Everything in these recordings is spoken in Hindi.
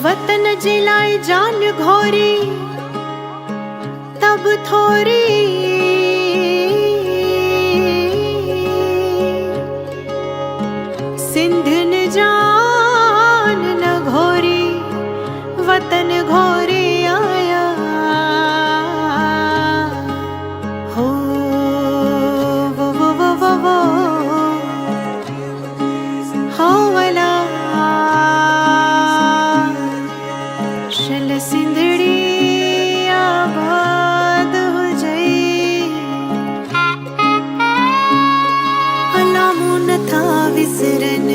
वतन जिलाए जान घोरी तब थोरी, सिंध न जान न घोरी वतन घोरे आया हो। वो हो वाला शल सिंधड़ी आबाद हो जाई। अलामू न था विसरन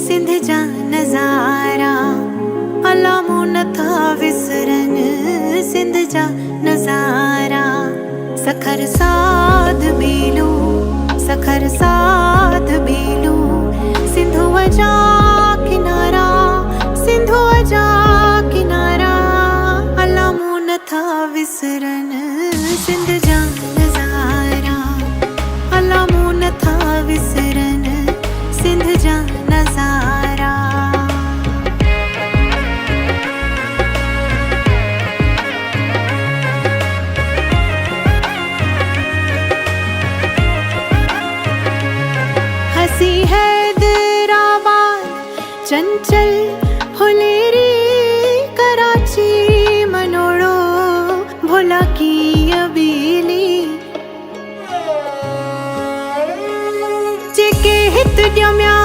सिंध जा नजारा, अलामू न था विसरन सिंध जा नजारा। सखर साध बेलू सखर साध बेलू सिंधुआ जा किनारा, सिंधुआ जा किनारा। अलामू न था विसरन सिंध जा नजारा, अलामू न था विसरन सिंध जा नजारा। हसी हैदराबाद चंचल फुलेरी कराची मनोड़ो भोला की अबीली। जेके हित ॼमिया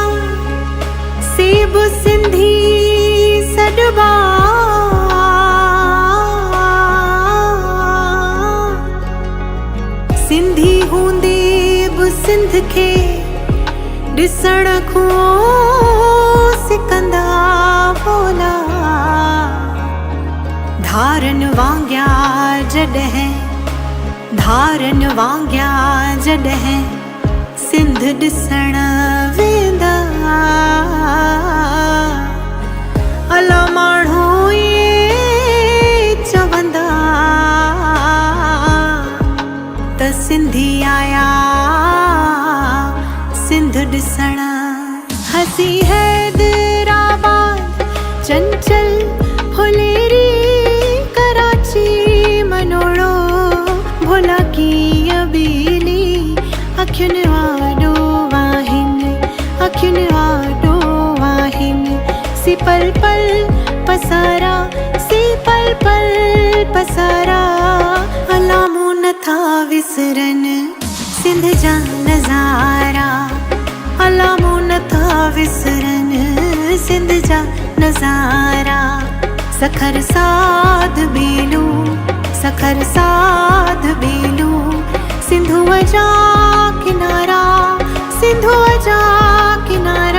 सेब सिंधी सॾबा, सिंधी हूंदे बि सिंध खे ॾिसण खां सिकंदा बोला। धारन वांगिया जॾहिं धारन वांगिया जॾहिं सिंध ॾिसण वेंदा। अला माण्हू इहे चवंदा त सिंधी आया सिंध ॾिसण। हसी हैदराबाद चंचल फुलेरी कराची मनोड़ो भोला की अबीली। अखियुनि वाॾो वाहिनि अखियुनि वाॾो वाहिनि सी पल पल पसारा, सी पल पल पसारा। अलामू न था विसरन सिंध जा नजारा, अलामू न था विसरन सिंध जा नजारा। सखर साध बेलू सखर साध बेलू सिंधुआ जा किनारा, सिंधुआ जा किनारा।